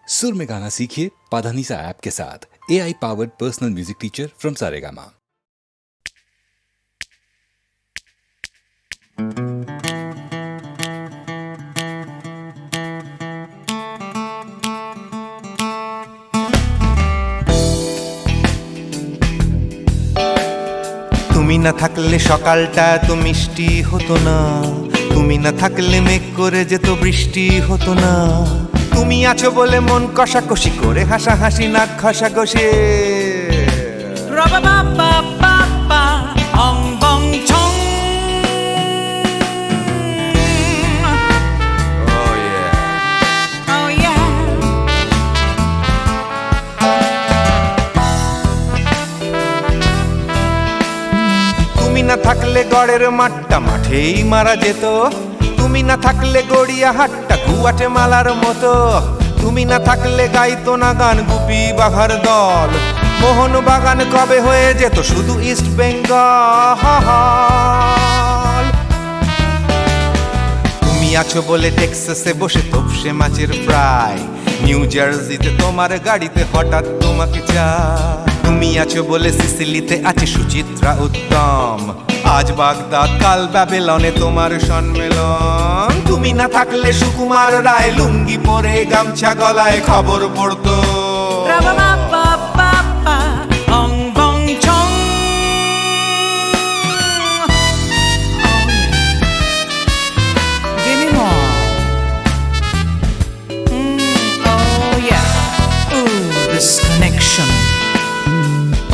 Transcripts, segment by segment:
सुर में गाना सीखिए पाधानीसा ऐप के साथ। AI powered personal music teacher from Saregama. তুমি না থাকলে সকালটা এত মিষ্টি হতো না, তুমি না থাকলে মেঘ করে যেত বৃষ্টি হতো না। তুমি আছো বলে মন কষাকষি করে হাসাহাসি নাক ঘষাঘষি। তুমি না থাকলে গড়ের মাঠটা মাঠেই মারা যেত, তুমি না থাকলে গড়িয়া হাটটা গুয়াটে মালার মতো। তুমি না থাকলে গাইতো না গান গুপি বাঘার দল, মোহন বাগান কবে হয়ে যেত শুধু ইস্ট বেঙ্গল। তুমি আছো বলে টেক্সাসে বসে তপসে মাছের ফ্রাই, নিউ জার্সিতে তোমার গাড়িতে হঠাৎ তোমাকে চাই। তুমি আছো বলে সিসিলিতে আছে সুচিত্রা উত্তম, আজ বাগদাদ কাল ব্যাবিলনে তোমার সম্মেলন। তুমি না থাকলে সুকুমার রায় লুঙ্গি পরে গামছা গলায় খবর পড়তো।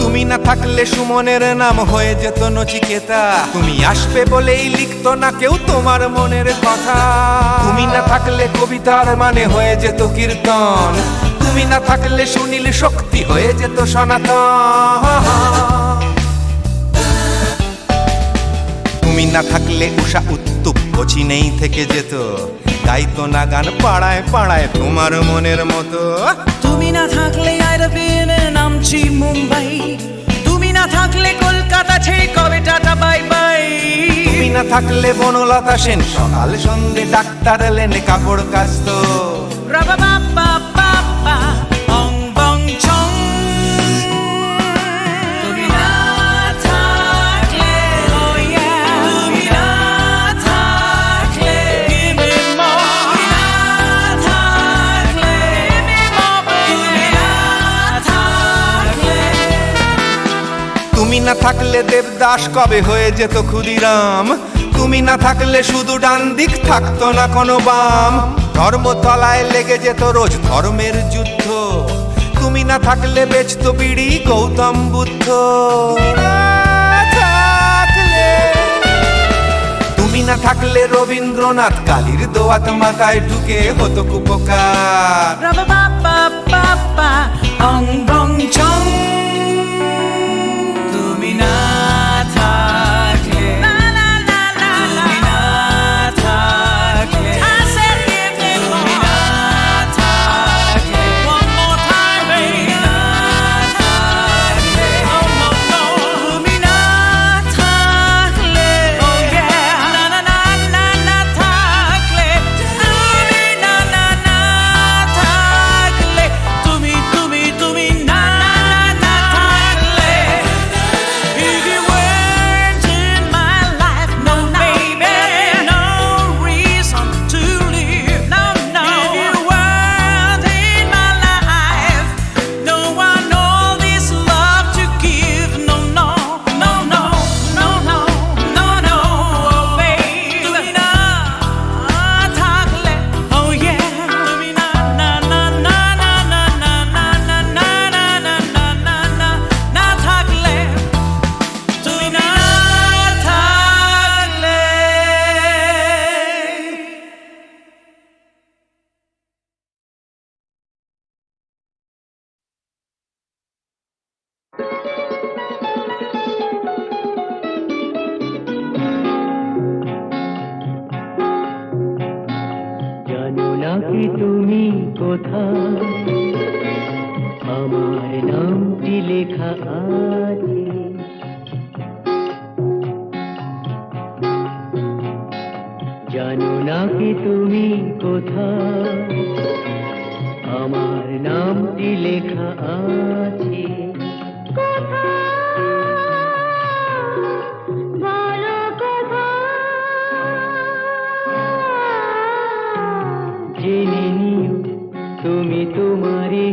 তুমি না থাকলে সুমনের নাম হয়ে যেত নচিকেতা, তুমি আসবে বলেই লিখতো না কেউ তোমার মনের কথা। তুমি না থাকলে কবিতার মানে হয়ে যেত কীর্তন, তুমি না থাকলে সুনীল শক্তি হয়ে যেত সনাতন। তুমি না থাকলে উষা উত্তুপ কোচিনেই থেকে যেত, গাইতো না গান পাড়ায় পাড়ায় তোমার মনের মতো। তুমি না থাকলে নামছি মুম্বাই, তুমি না থাকলে কলকাতা ছেড়ে কবে টাটা বাই বাই। তুমি না থাকলে বনলতা সেন সকাল সন্ধে ডাক্তার লেনে কাপড় কাচতো। তুমি না থাকলে, তুমি না থাকলে, তুমি না থাকলে, তুমি না থাকলে। তুমি না থাকলে দেবদাস কবে হয়ে যেত ক্ষুদিরাম, তুমি না থাকলে শুধু ডান দিক থাকতো না কোনো বাম। ধর্মতলায় লেগে যেত রোজ ধর্মের যুদ্ধ, তুমি না থাকলে বেচতো বিড়ি গৌতম বুদ্ধ। তুমি না থাকলে রবীন্দ্রনাথ কালীর দোয়াত মাথায় ঢুকে হতো কুপকার। তুমি না থাকলে, তুমি না থাকলে, তুমি না থাকলে, তুমি না থাকলে, তুমি না থাকলে, না না না না না থাকলে, তুমি না না না থাকলে, তুমি তুমি তুমি না না না থাকলে। If you weren't in my life, no baby, no reason to live, no no. If you weren't in my life, no one all this love to give, no no no no no no no no, oh baby. তুমি না থাকলে, oh yeah, তুমি না না না না না না না না না না না না না না না না থাকলে, তুমি না থাকলে। জানো না কি তুমি কোথায়, আমার নামটি লেখা আছে। জানো না কি তুমি কোথায়, আমার নামটি লেখা আছে বলো কোথায় জেনে নিও তুমি তোমারই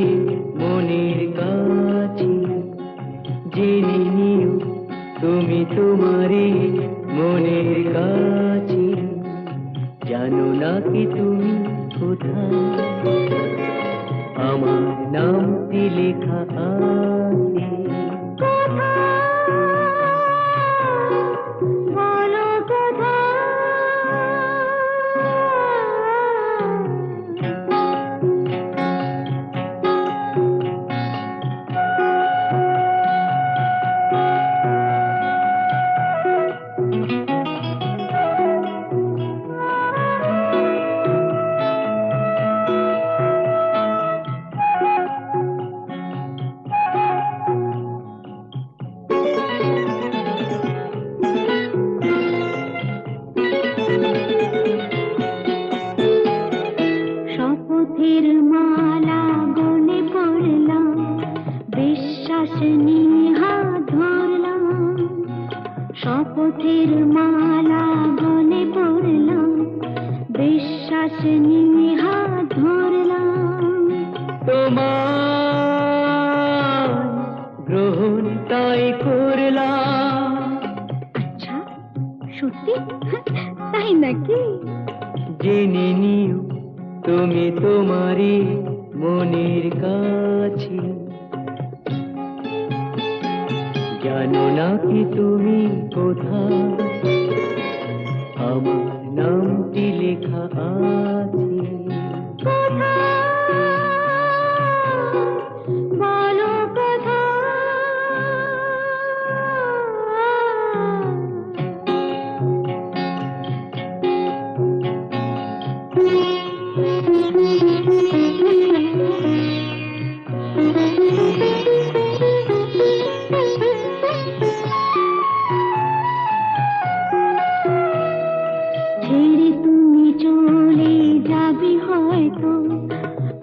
মনের কাছে জেনে নিও তুমি তোমারই মনের কাছে জানো না কি তুমি কোথায় আমার নামটি লেখা আছে বলো কোথায় শপথের মালা গলে পড়লাম বিশ্বাস নিয়ে হাত ধরলাম শপথের মালা গলে পড়লাম বিশ্বাস নিয়ে হাত ধরলাম তোমার গ্রহণ তাই করলাম আচ্ছা সত্যি তাই নাকি জেনে নিও তুমি তোমারই মনের কাছে জানো না কি তুমি কোথায় আমার নামটি লেখা আছে বলো কোথায় ছেড়ে তুমি চলে যাবে হয়তো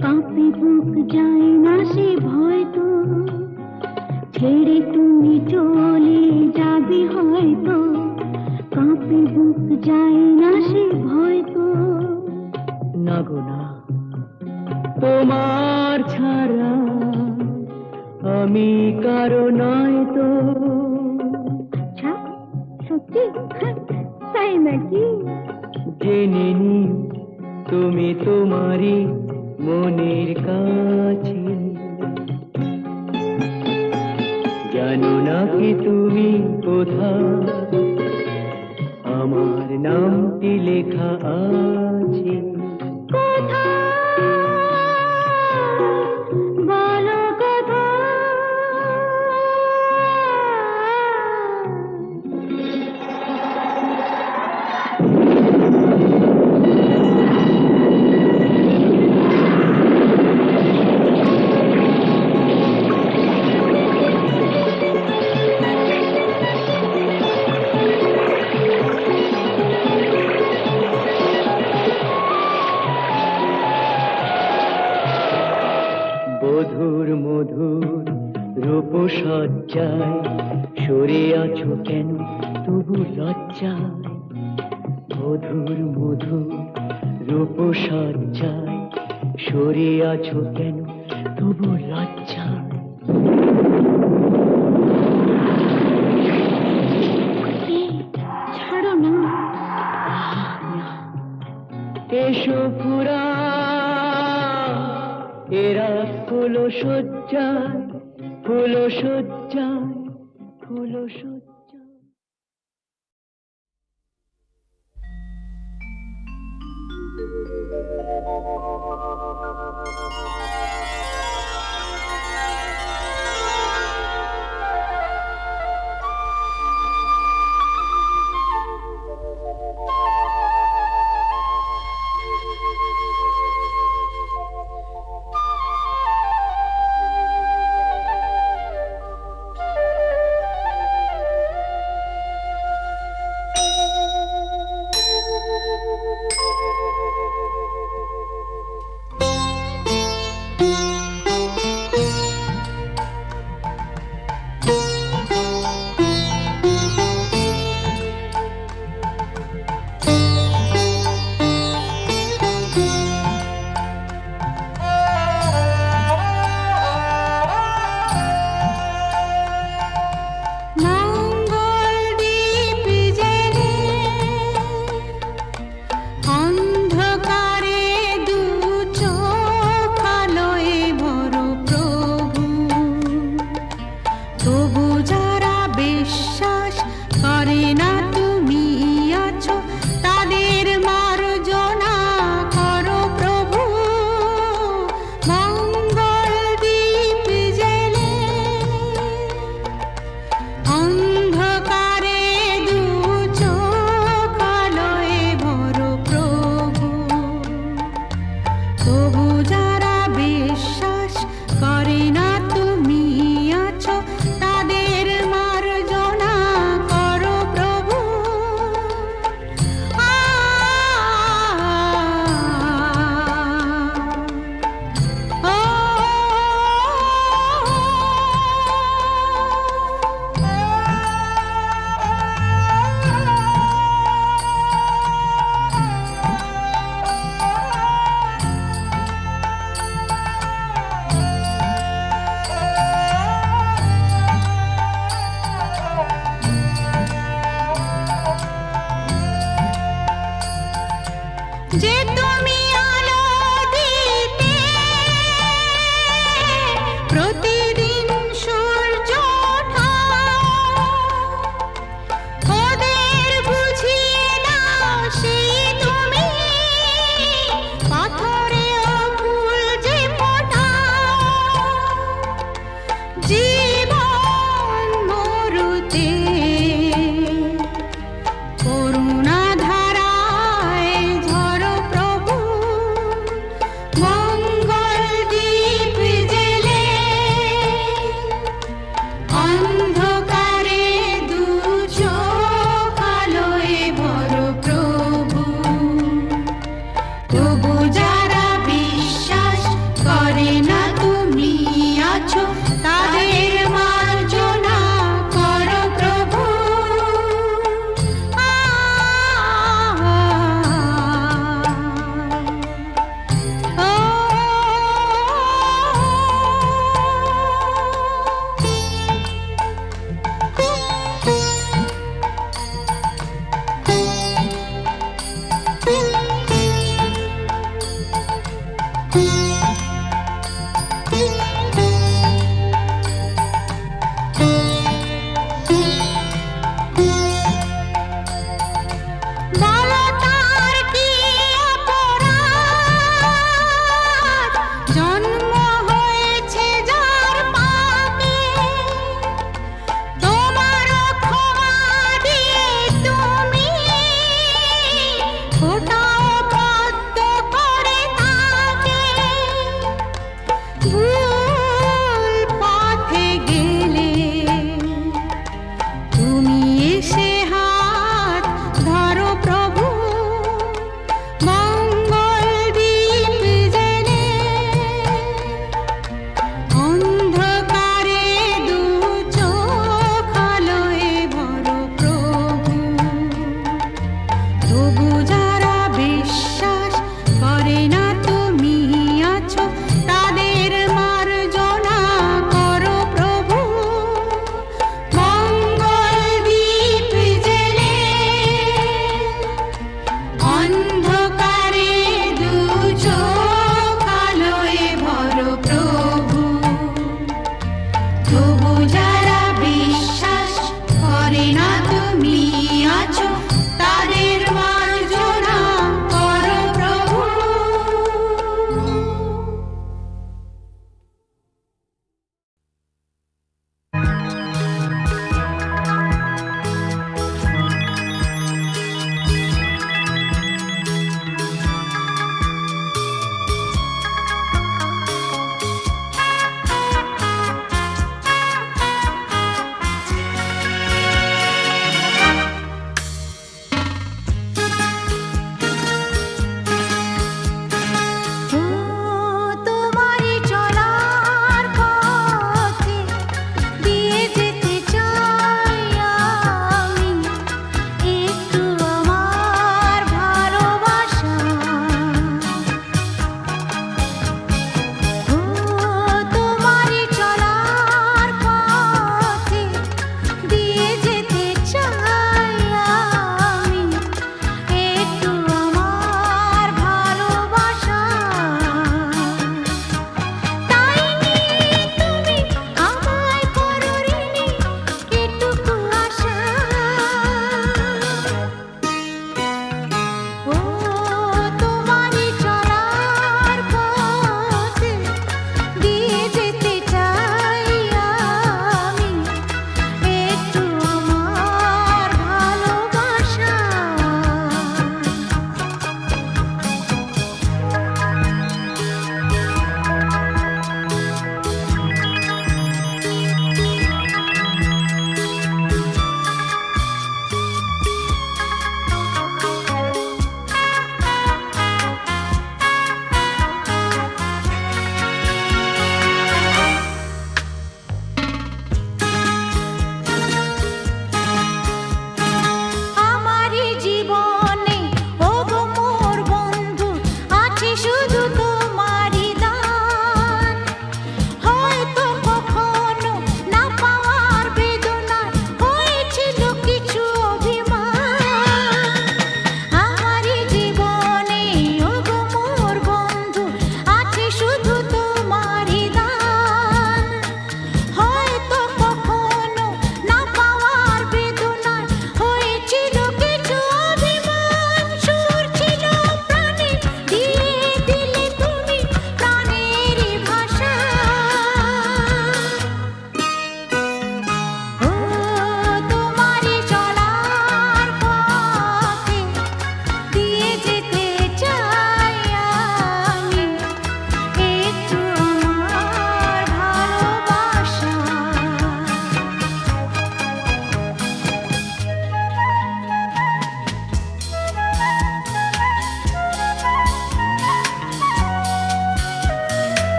কাঁপে বুক যায় না সে ভয় তো ছেড়ে তুমি চলে যাবে হয়তো কাঁপে বুক যায় না সে ভয় তো না গো না তোমার ছাড়া আমি কারো নয় তো আচ্ছা সত্যি তাই নাকি জেনে নিও তুমি তোমারই মনের কাছে জানো না কি তুমি কোথায় আমার নামটি লেখা আছে বলো কোথায় মধুর মধুর রূপসজ্জায় সরে আছো কেন তবু লজ্জায় মধুর মধুর রূপসজ্জায় সরে আছো কেন তবু লজ্জায় ছাড়ো না এসো পুরা এরা ফুলো সজ্জায় ফুলো সজ্জায় ফুলো সজ্জায় পারে না তুমি আছো তাদের মার্জনা করো প্রভু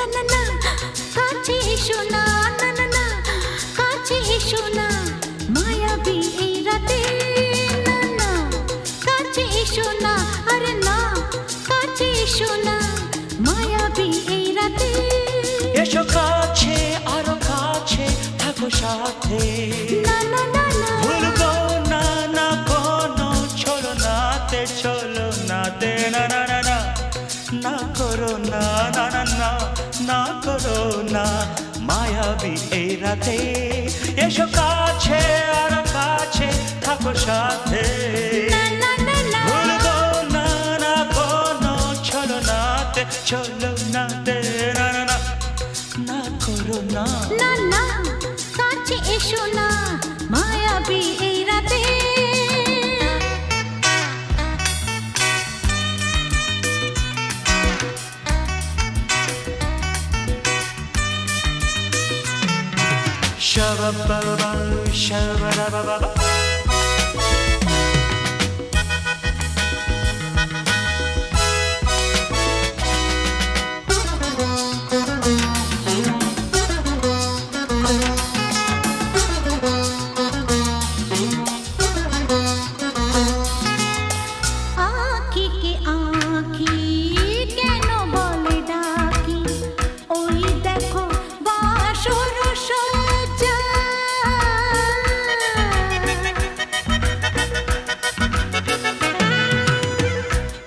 না না না কাছে এসো না না না না কাছে এসো না মায়াবী এই রাতে না না কাছে এসো না আরে না কাছে এসো না মায়াবী এই রাতে এসো কাছে আরো কাছে থাকো সাথে না না না না ভুলবো না না কোনো চলো নাতে না না না না না করো না না না না না করো না মায়াবী এই রাতে এসো কাছে আর কাছে থাকো সাথে না না না না ভুলবো না না কোনো চলো নাতে না না না না করো না না না কাছে এসো না মায়াবী এই রাতে Shabba-ba-ba, shabba-da-ba-ba-ba. আঁখি কে আঁখি কেন বলে ডাকি ওই দেখো বাসর সজ্জা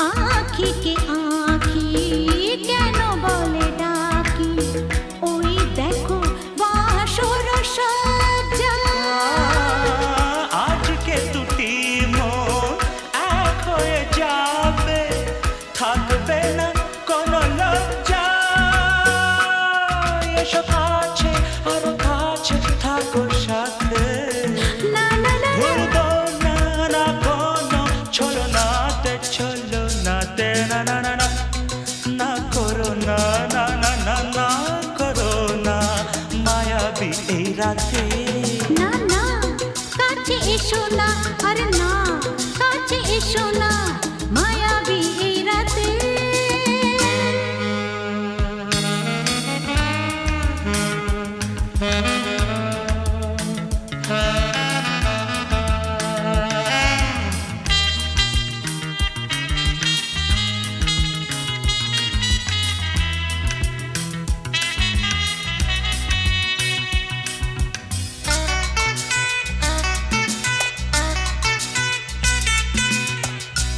আঁখি কে আঁখি কেন বলে ডাকি ওই দেখো বাসর সজ্জা আজকে দুটি মন এক হয়ে যাবে থাকবে না কোনো লজ্জা এসো কাছে আরো কাছে থাকো সাথে না না না ভুলবো না না কোনো চলো নাতে না না না না না করো না না না না না করো না মায়াবী এই রাতে না না কাছে এসো না আরে না কাছে এসো না মায়াবী এই রাতে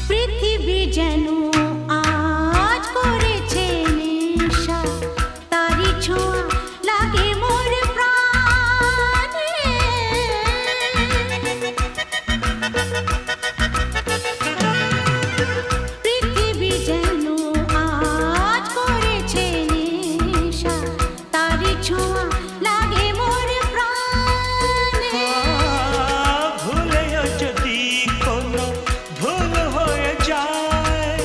পৃথিবী যেন আজ করেছে নেশা তারি ছোঁয়া লাগে মোর প্রাণে পৃথিবী যেন আজ করেছে নেশা তারি ছোঁয়া লাগে মোর প্রাণে ভুলেও যদি কোনো ভুল হয়ে যায়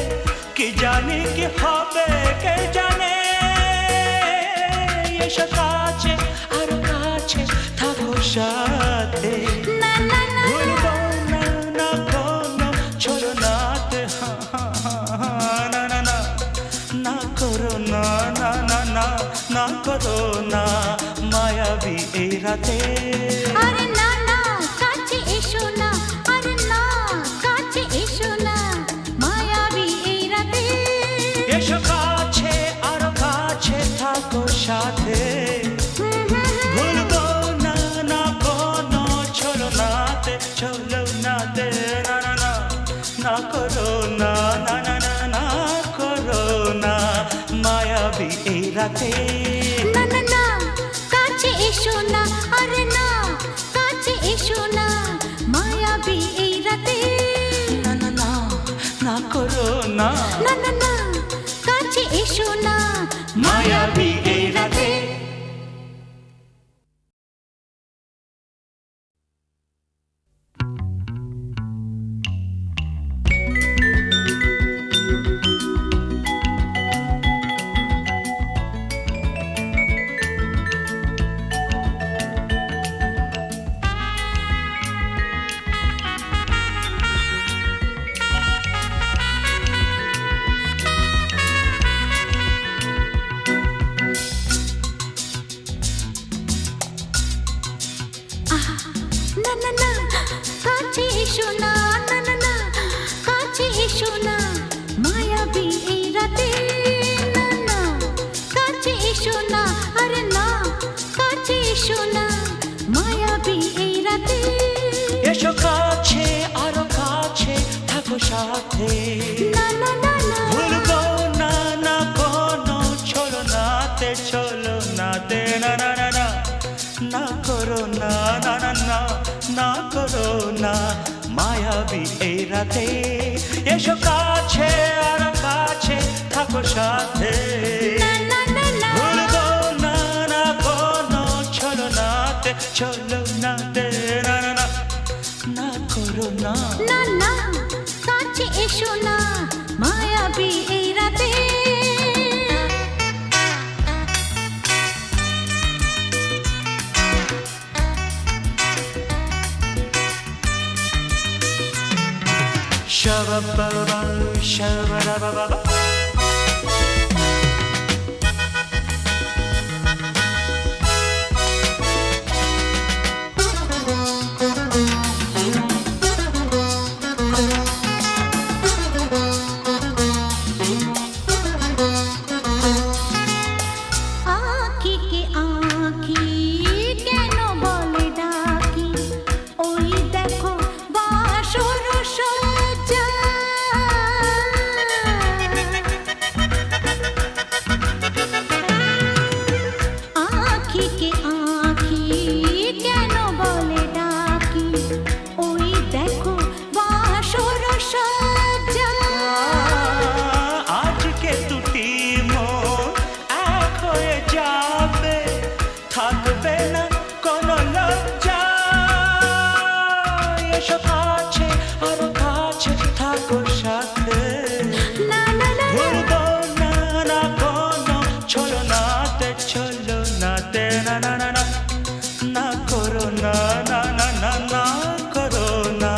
কি জানি কি হবে কে জানে এসো কাছে আর কাছে থাকো সাথে না না না ভুলবো না না কোনো চলো নাতে না না না না করো না না না না না করো না মায়াবী এই রাতে আরে না না কাছে এসো না আরে না কাছে এসো না মায়াবী এই রাতে এসো কাছে আর কাছে থাকো সাথে ভুলবো না না কোনো চলো নাতে না না না না করো না না না না না করো না মায়াবী এই রাতে না না না কাছে এসো না আরে না কাছে এসো না মায়াবী এই রাতে না না না না করো না না না না কাছে এসো না মায়াবী এই রাতে সাথে না না না না ভুলবো না না কোনো ছলনাতে ছলনাতে না না না না না করো না না না না না করো না মায়াবী এই রাতে এসো কাছে আর কাছে থাকো সাথে না না না ভুলবো না না কোনো ছলনাতে ছলনাতে না না না না করো না না না কাছে এসো না মায়াবী এই রাতে Shabba-ba-ba, shabba-da-ba-ba-ba. আঁখিকে আঁখি কেন বলে ডাকি ওই দেখো বাসর সজ্জা আঁখিকে আঁখি কেন বলে ডাকি ওই দেখো বাসর সজ্জা আজকে দুটি মন এক হয়ে যাবে থাকবে না কোনো লজ্জা এসো কাছে আরো কাছে থাকো সাথে না না না ভুলবো না না কোনো ছলনাতে ছলনাতে না না না না না করো না না না না না করো না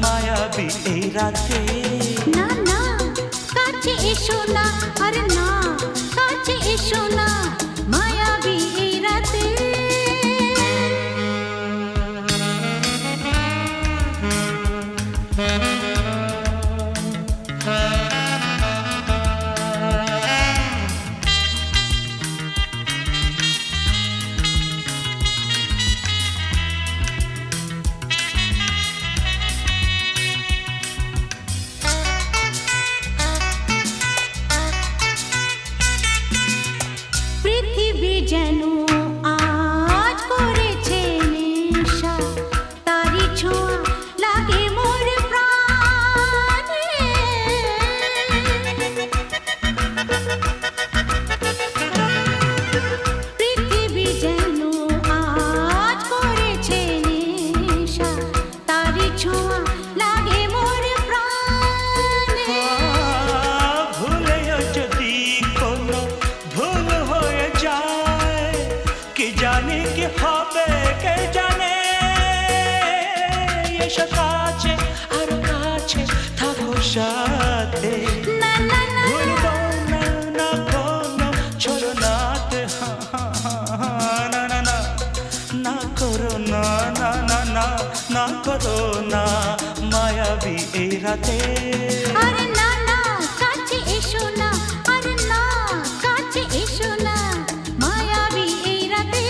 মায়াবী এই রাতে না না কাছে এসো না আরে না কাছে এসো না মায়াবী এই রাতে পৃথিবী যেন আজ করেছে নেশা তারি ছোঁয়া লাগে মোর প্রাণে পৃথিবী যেন আজ করেছে নেশা তারি ছোঁয়া লাগে মোর প্রাণে ভুলেও যদি কোনো ভুল হয়ে যায় কি জানি কি হবে কে জানে এসো কাছে আর কাছে থাকো সাথে না না না ভুলবো না না কোনো ছলনাতে না না না না করো না না না না না করো না মায়াবী এই রাতে আরে না না কাছে এসো না আরে না কাছে এসো না মায়াবী এই রাতে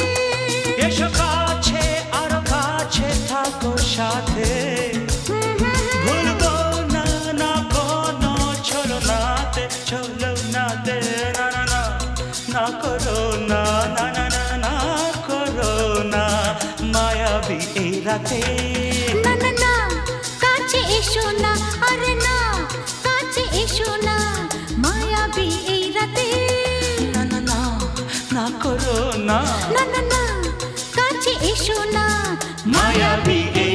এসো কাছে আর কাছে থাকো সাথে ভুলবো না না কোনো ছলনাতে ছলনাতে না না না না করো না না না না না করো না মায়াবী এই রাতে না না না কাছে এসো না আরে না কাছে এসো না মায়াবী এই রাতে না না না না করো না না না না কাছে এসো না মায়াবী এই